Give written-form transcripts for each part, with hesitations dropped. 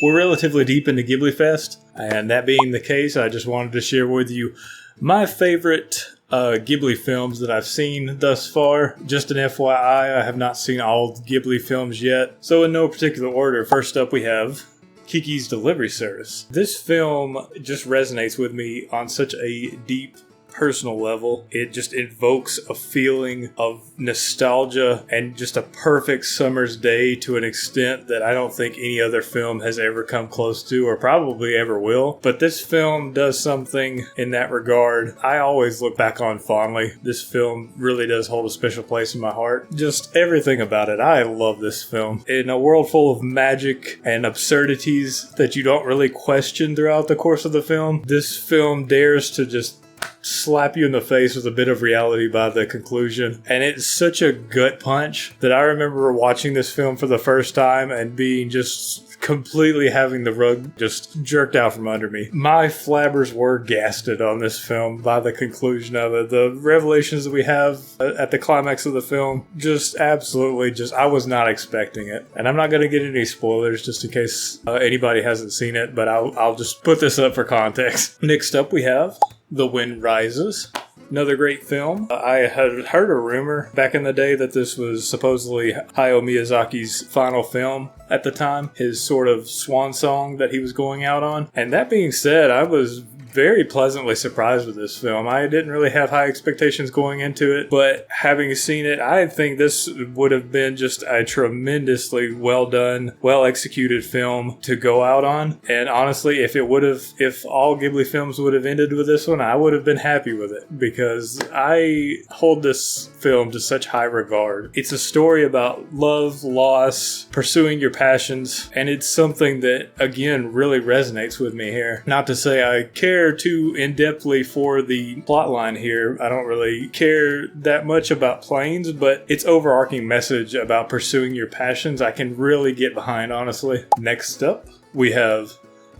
We're relatively deep into Ghiblifest, and that being the case, I just wanted to share with you my favorite Ghibli films that I've seen thus far. Just an FYI, I have not seen all Ghibli films yet. So in no particular order, first up we have Kiki's Delivery Service. This film just resonates with me on such a deep personal level. It just invokes a feeling of nostalgia and just a perfect summer's day to an extent that I don't think any other film has ever come close to, or probably ever will. But this film does something in that regard I always look back on fondly. This film really does hold a special place in my heart. Just everything about it. I love this film. In a world full of magic and absurdities that you don't really question throughout the course of the film, this film dares to just slap you in the face with a bit of reality by the conclusion. And it's such a gut punch that I remember watching this film for the first time and being just completely having the rug just jerked out from under me. My flabbers were gasted on this film by the conclusion of it. The revelations that we have at the climax of the film, just absolutely I was not expecting it. And I'm not going to get any spoilers just in case anybody hasn't seen it, but I'll just put this up for context. Next up we have The Wind Rises. Another great film. I had heard a rumor back in the day that this was supposedly Hayao Miyazaki's final film at the time, his sort of swan song that he was going out on. And that being said, I was very pleasantly surprised with this film. I didn't really have high expectations going into it, but having seen it, I think this would have been just a tremendously well done, well executed film to go out on. And honestly, if all Ghibli films would have ended with this one, I would have been happy with it, because I hold this film to such high regard. It's a story about love, loss, pursuing your passions, and it's something that, again, really resonates with me here. Not to say I care too in-depthly for the plotline here. I don't really care that much about planes, but its overarching message about pursuing your passions I can really get behind, honestly. Next up, we have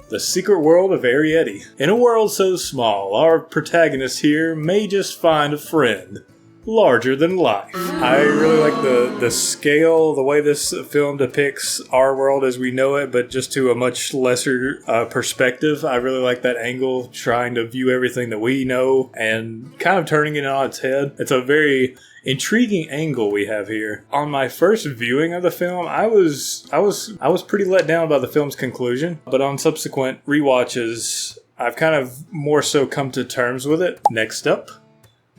The Secret World of Arrietty. In a world so small, our protagonist here may just find a friend larger than life. I really like the scale, the way this film depicts our world as we know it, but just to a much lesser perspective. I really like that angle, trying to view everything that we know and kind of turning it on its head. It's a very intriguing angle we have here. On my first viewing of the film, I was pretty let down by the film's conclusion, but on subsequent rewatches, I've kind of more so come to terms with it. Next up,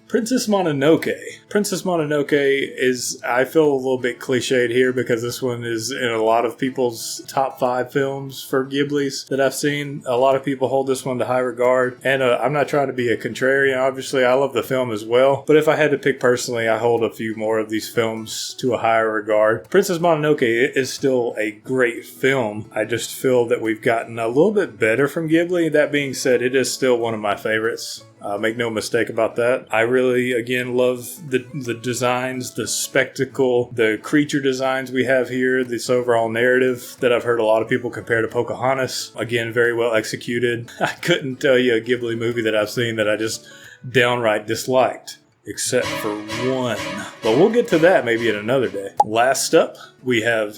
Princess Mononoke. Princess Mononoke is, I feel a little bit cliched here because this one is in a lot of people's top 5 films for Ghibli's that I've seen. A lot of people hold this one to high regard, and I'm not trying to be a contrarian. Obviously, I love the film as well, but if I had to pick personally, I hold a few more of these films to a higher regard. Princess Mononoke is still a great film. I just feel that we've gotten a little bit better from Ghibli. That being said, it is still one of my favorites. Make no mistake about that. I really, again, love the designs, the spectacle, the creature designs we have here, this overall narrative that I've heard a lot of people compare to Pocahontas. Again, very well executed. I couldn't tell you a Ghibli movie that I've seen that I just downright disliked, except for one. But we'll get to that maybe in another day. Last up, we have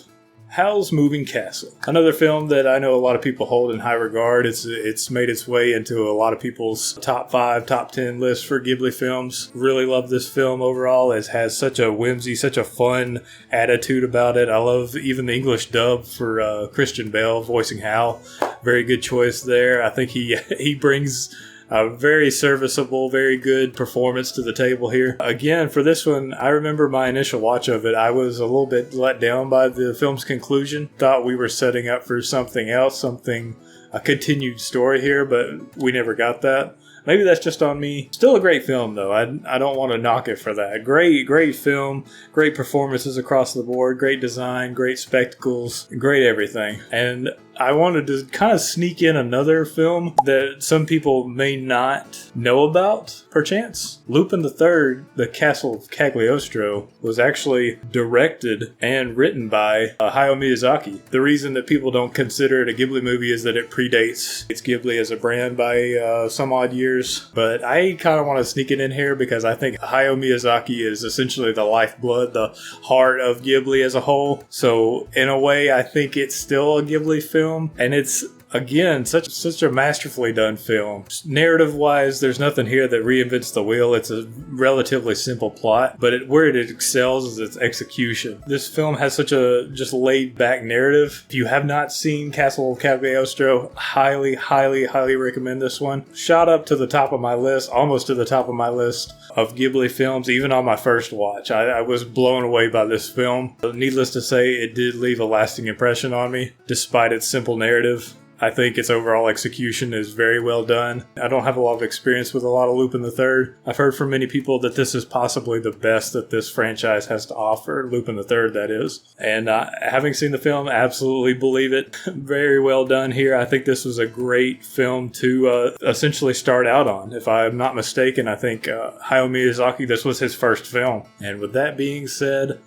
Howl's Moving Castle. Another film that I know a lot of people hold in high regard. It's made its way into a lot of people's top 5, top 10 lists for Ghibli films. Really love this film overall. It has such a whimsy, such a fun attitude about it. I love even the English dub for Christian Bale voicing Howl. Very good choice there. I think he brings a very serviceable, very good performance to the table here. Again, for this one, I remember my initial watch of it. I was a little bit let down by the film's conclusion. Thought we were setting up for something else, a continued story here, but we never got that. Maybe that's just on me. Still a great film, though. I don't want to knock it for that. Great film. Great performances across the board. Great design. Great spectacles. Great everything. And I wanted to kind of sneak in another film that some people may not know about, perchance. Lupin III, The Castle of Cagliostro, was actually directed and written by Hayao Miyazaki. The reason that people don't consider it a Ghibli movie is that it predates Ghibli as a brand by some odd years. But I kind of want to sneak it in here because I think Hayao Miyazaki is essentially the lifeblood, the heart of Ghibli as a whole. So in a way, I think it's still a Ghibli film, film, and it's again such a masterfully done film. Narrative wise, there's nothing here that reinvents the wheel. It's a relatively simple plot, but where it excels is its execution. This film has such a just laid back narrative. If you have not seen Castle of Cagliostro, highly recommend this one. Shot up to the top of my list, almost to the top of my list of Ghibli films, even on my first watch. I was blown away by this film. Needless to say, it did leave a lasting impression on me, despite its simple narrative. I think its overall execution is very well done. I don't have a lot of experience with a lot of Lupin III. I've heard from many people that this is possibly the best that this franchise has to offer, Lupin III that is. And having seen the film, absolutely believe it. Very well done here. I think this was a great film to essentially start out on. If I'm not mistaken, I think Hayao Miyazaki, this was his first film. And with that being said,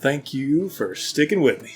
thank you for sticking with me.